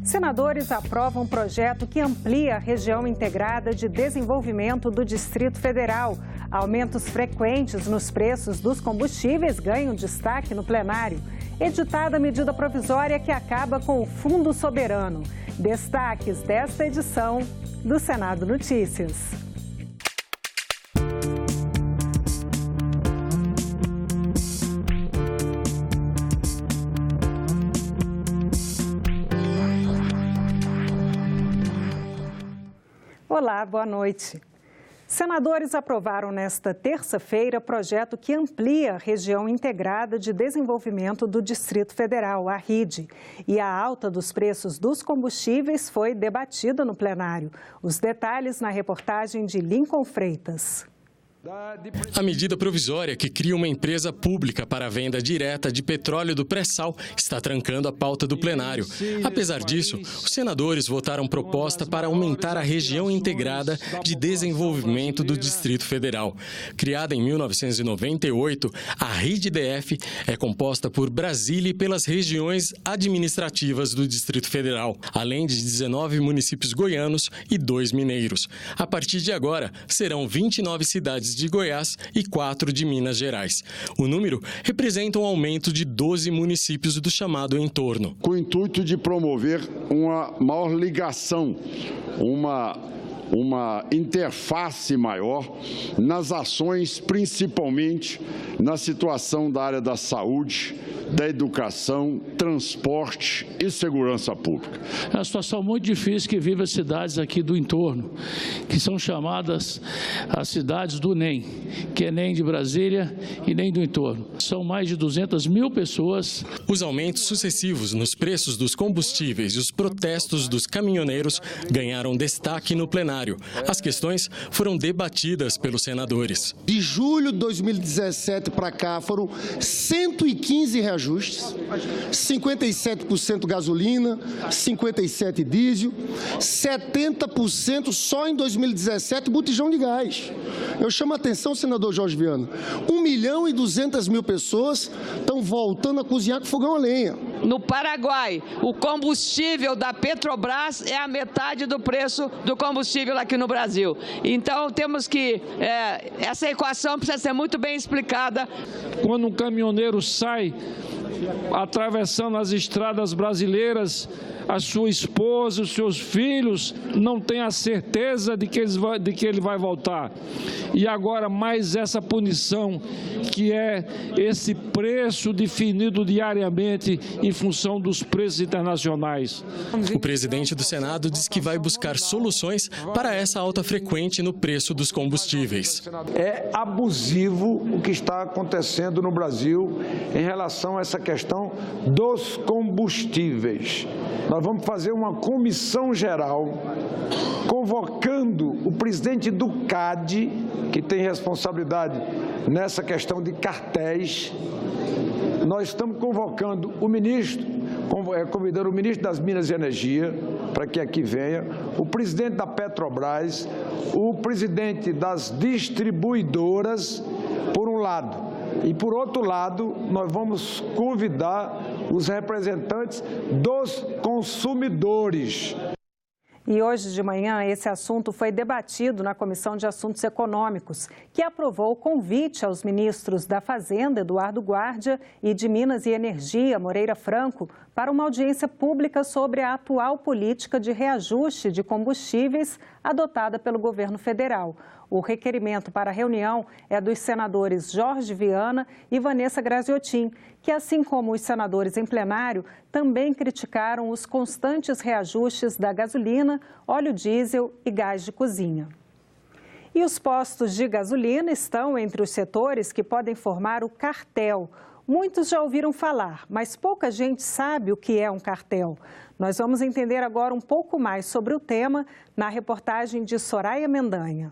Senadores aprovam um projeto que amplia a região integrada de desenvolvimento do Distrito Federal. Aumentos frequentes nos preços dos combustíveis ganham destaque no plenário. Editada a medida provisória que acaba com o Fundo Soberano. Destaques desta edição do Senado Notícias. Olá, boa noite. Senadores aprovaram nesta terça-feira projeto que amplia a região integrada de desenvolvimento do Distrito Federal, a RID. E a alta dos preços dos combustíveis foi debatida no plenário. Os detalhes na reportagem de Lincoln Freitas. A medida provisória que cria uma empresa pública para a venda direta de petróleo do pré-sal está trancando a pauta do plenário. Apesar disso, os senadores votaram proposta para aumentar a região integrada de desenvolvimento do Distrito Federal. Criada em 1998, a RID-DF é composta por Brasília e pelas regiões administrativas do Distrito Federal, além de 19 municípios goianos e 2 mineiros. A partir de agora, serão 29 cidades de Goiás e 4 de Minas Gerais. O número representa um aumento de 12 municípios do chamado entorno. Com o intuito de promover uma maior ligação, uma interface maior nas ações, principalmente na situação da área da saúde, da educação, transporte e segurança pública. É uma situação muito difícil que vive as cidades aqui do entorno, que são chamadas as cidades do NEM, que é NEM de Brasília e NEM do entorno. São mais de 200 mil pessoas. Os aumentos sucessivos nos preços dos combustíveis e os protestos dos caminhoneiros ganharam destaque no plenário. As questões foram debatidas pelos senadores. De julho de 2017 para cá foram 115 reajustes, 57% gasolina, 57% diesel, 70% só em 2017 botijão de gás. Eu chamo a atenção, senador Jorge Viana, 1.200.000 pessoas estão voltando a cozinhar com fogão a lenha. No Paraguai, o combustível da Petrobras é a metade do preço do combustível aqui no Brasil. Então, temos que... essa equação precisa ser muito bem explicada. Quando um caminhoneiro sai atravessando as estradas brasileiras, a sua esposa, os seus filhos não têm a certeza de que ele vai voltar. E agora mais essa punição, que é esse preço definido diariamente em função dos preços internacionais. O presidente do Senado diz que vai buscar soluções para essa alta frequente no preço dos combustíveis. É abusivo o que está acontecendo no Brasil em relação a essa questão dos combustíveis. Nós vamos fazer uma comissão geral convocando o presidente do CAD, que tem responsabilidade nessa questão de cartéis. Nós estamos convocando o ministro, convidando o ministro das Minas e Energia para que aqui venha, o presidente da Petrobras, o presidente das distribuidoras, por um lado. E, por outro lado, nós vamos convidar os representantes dos consumidores. E hoje de manhã, esse assunto foi debatido na Comissão de Assuntos Econômicos, que aprovou o convite aos ministros da Fazenda, Eduardo Guardia, e de Minas e Energia, Moreira Franco, para uma audiência pública sobre a atual política de reajuste de combustíveis adotada pelo governo federal. O requerimento para a reunião é dos senadores Jorge Viana e Vanessa Graziotin, que, assim como os senadores em plenário, também criticaram os constantes reajustes da gasolina, óleo diesel e gás de cozinha. E os postos de gasolina estão entre os setores que podem formar o cartel. Muitos já ouviram falar, mas pouca gente sabe o que é um cartel. Nós vamos entender agora um pouco mais sobre o tema na reportagem de Soraya Mendanha.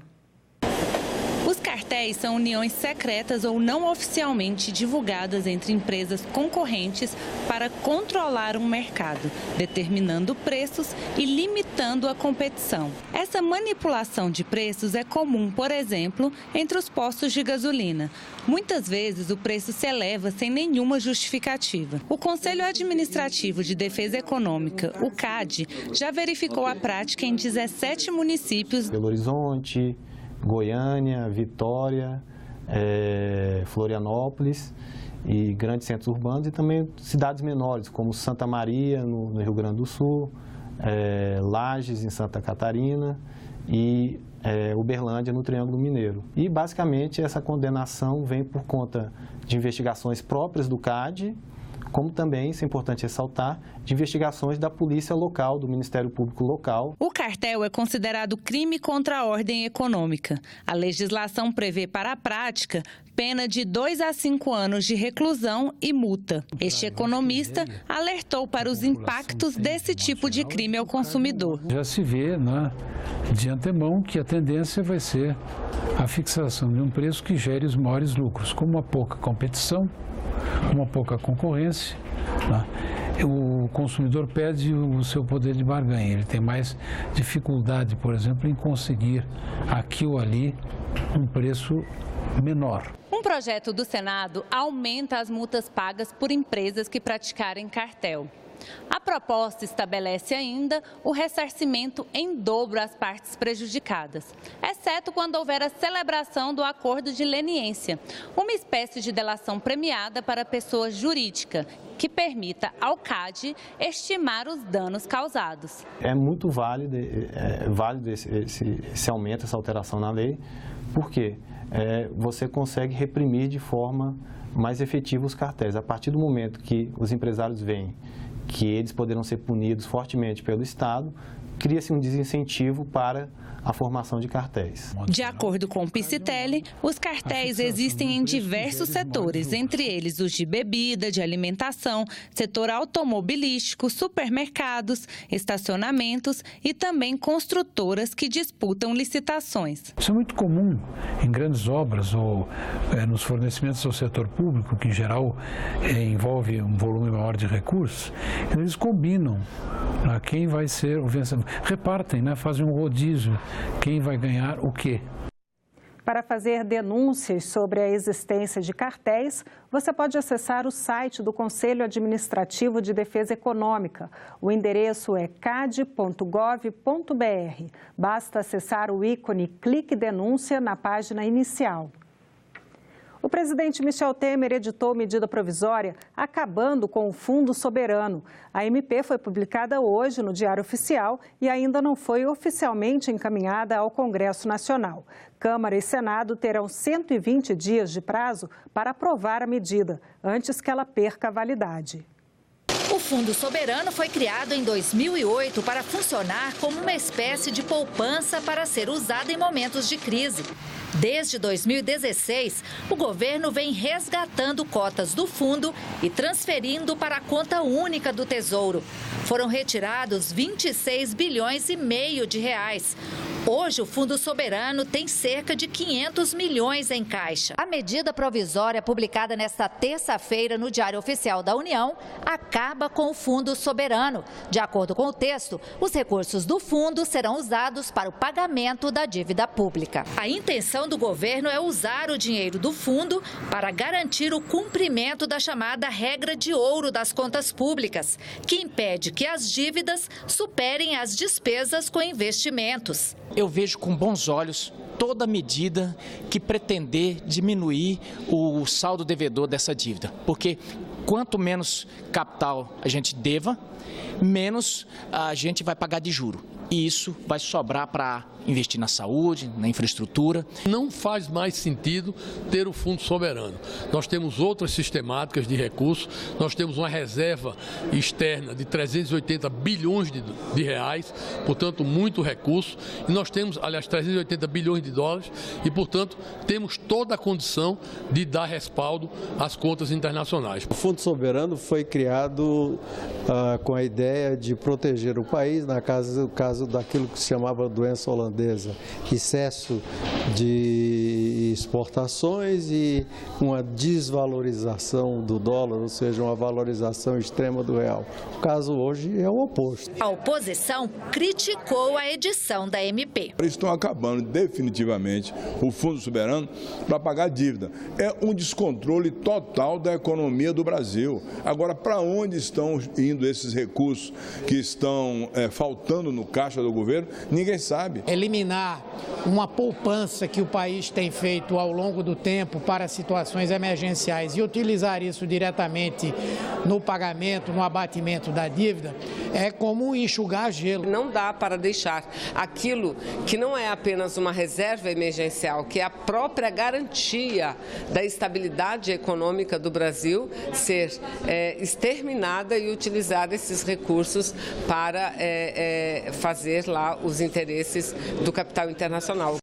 Os cartéis são uniões secretas ou não oficialmente divulgadas entre empresas concorrentes para controlar um mercado, determinando preços e limitando a competição. Essa manipulação de preços é comum, por exemplo, entre os postos de gasolina. Muitas vezes o preço se eleva sem nenhuma justificativa. O Conselho Administrativo de Defesa Econômica, o CAD, já verificou a prática em 17 municípios. Belo Horizonte, Goiânia, Vitória, Florianópolis e grandes centros urbanos e também cidades menores, como Santa Maria, no Rio Grande do Sul, Lages, em Santa Catarina e Uberlândia, no Triângulo Mineiro. E, basicamente, essa condenação vem por conta de investigações próprias do CAD, como também, isso é importante ressaltar, de investigações da Polícia Local, do Ministério Público Local. O cartel é considerado crime contra a ordem econômica. A legislação prevê para a prática pena de 2 a 5 anos de reclusão e multa. Este economista alertou para os impactos desse tipo de crime ao consumidor. Já se vê, de antemão, que a tendência vai ser a fixação de um preço que gere os maiores lucros, com uma pouca competição, uma pouca concorrência, o consumidor perde o seu poder de barganha, ele tem mais dificuldade, por exemplo, em conseguir aqui ou ali um preço menor. Um projeto do Senado aumenta as multas pagas por empresas que praticarem cartel. A proposta estabelece ainda o ressarcimento em dobro às partes prejudicadas, exceto quando houver a celebração do acordo de leniência, uma espécie de delação premiada para a pessoa jurídica, que permita ao CAD estimar os danos causados. É muito válido esse aumento, essa alteração na lei, porque você consegue reprimir de forma mais efetiva os cartéis. A partir do momento que os empresários veem que eles poderão ser punidos fortemente pelo Estado, cria-se um desincentivo para a formação de cartéis. De acordo com o Piscitelli, os cartéis existem em diversos setores, entre eles os de bebida, de alimentação, setor automobilístico, supermercados, estacionamentos e também construtoras que disputam licitações. Isso é muito comum em grandes obras ou nos fornecimentos ao setor público, que em geral envolve um volume maior de recursos. Eles combinam quem vai ser o vencedor. Repartem, fazem um rodízio. Quem vai ganhar o quê? Para fazer denúncias sobre a existência de cartéis, você pode acessar o site do Conselho Administrativo de Defesa Econômica. O endereço é cad.gov.br. Basta acessar o ícone Clique Denúncia na página inicial. O presidente Michel Temer editou medida provisória acabando com o Fundo Soberano. A MP foi publicada hoje no Diário Oficial e ainda não foi oficialmente encaminhada ao Congresso Nacional. Câmara e Senado terão 120 dias de prazo para aprovar a medida, antes que ela perca a validade. O Fundo Soberano foi criado em 2008 para funcionar como uma espécie de poupança para ser usada em momentos de crise. Desde 2016, o governo vem resgatando cotas do fundo e transferindo para a conta única do Tesouro. Foram retirados 26 bilhões e meio de reais. Hoje, o Fundo Soberano tem cerca de 500 milhões em caixa. A medida provisória publicada nesta terça-feira no Diário Oficial da União acaba com o Fundo Soberano. De acordo com o texto, os recursos do fundo serão usados para o pagamento da dívida pública. A intenção do governo é usar o dinheiro do fundo para garantir o cumprimento da chamada regra de ouro das contas públicas, que impede que as dívidas superem as despesas com investimentos. Eu vejo com bons olhos toda medida que pretender diminuir o saldo devedor dessa dívida, porque quanto menos capital a gente deva, menos a gente vai pagar de juro. E isso vai sobrar para investir na saúde, na infraestrutura. Não faz mais sentido ter o Fundo Soberano. Nós temos outras sistemáticas de recursos, nós temos uma reserva externa de 380 bilhões de reais, portanto, muito recurso, e nós temos, aliás, 380 bilhões de dólares, e, portanto, temos toda a condição de dar respaldo às contas internacionais. O Fundo Soberano foi criado com a ideia de proteger o país, no caso daquilo que se chamava doença holandesa, excesso de exportações e uma desvalorização do dólar, ou seja, uma valorização extrema do real. O caso hoje é o oposto. A oposição criticou a edição da MP. Eles estão acabando definitivamente o Fundo Soberano para pagar dívida. É um descontrole total da economia do Brasil. Agora, para onde estão indo esses recursos que estão faltando no caixa do governo? Ninguém sabe. Eliminar uma poupança que o país tem feito ao longo do tempo para situações emergenciais e utilizar isso diretamente no pagamento, no abatimento da dívida, é como enxugar gelo. Não dá para deixar aquilo que não é apenas uma reserva emergencial, que é a própria garantia da estabilidade econômica do Brasil, ser exterminada e utilizar esses recursos para fazer lá os interesses do capital internacional.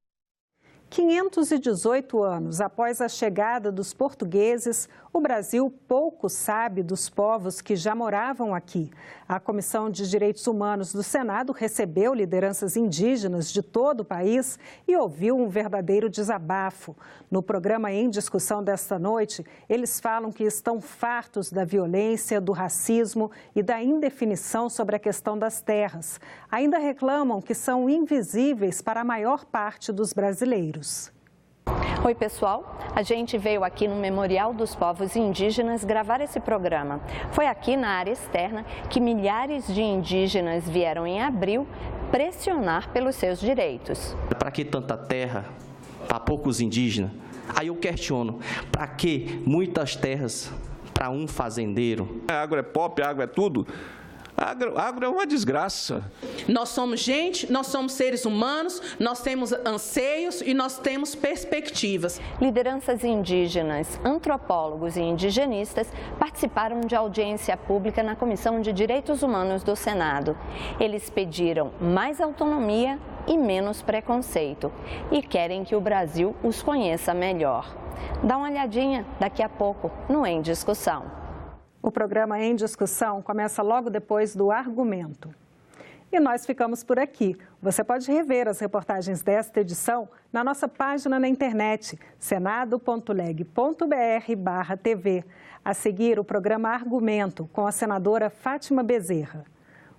518 anos após a chegada dos portugueses, o Brasil pouco sabe dos povos que já moravam aqui. A Comissão de Direitos Humanos do Senado recebeu lideranças indígenas de todo o país e ouviu um verdadeiro desabafo. No programa Em Discussão desta noite, eles falam que estão fartos da violência, do racismo e da indefinição sobre a questão das terras. Ainda reclamam que são invisíveis para a maior parte dos brasileiros. Oi, pessoal. A gente veio aqui no Memorial dos Povos Indígenas gravar esse programa. Foi aqui na área externa que milhares de indígenas vieram em abril pressionar pelos seus direitos. Para que tanta terra para poucos indígenas? Aí eu questiono, para que muitas terras para um fazendeiro? Agro é pop, agro é tudo. Agro é uma desgraça. Nós somos gente, nós somos seres humanos, nós temos anseios e nós temos perspectivas. Lideranças indígenas, antropólogos e indigenistas participaram de audiência pública na Comissão de Direitos Humanos do Senado. Eles pediram mais autonomia e menos preconceito e querem que o Brasil os conheça melhor. Dá uma olhadinha daqui a pouco no Em Discussão. O programa Em Discussão começa logo depois do Argumento. E nós ficamos por aqui. Você pode rever as reportagens desta edição na nossa página na internet, senado.leg.br/TV. A seguir, o programa Argumento, com a senadora Fátima Bezerra.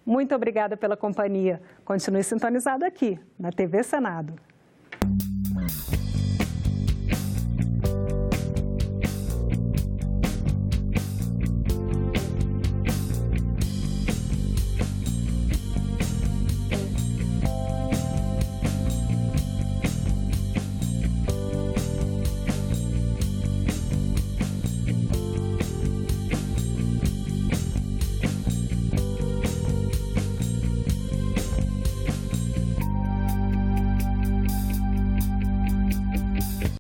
Muito obrigada pela companhia. Continue sintonizado aqui, na TV Senado.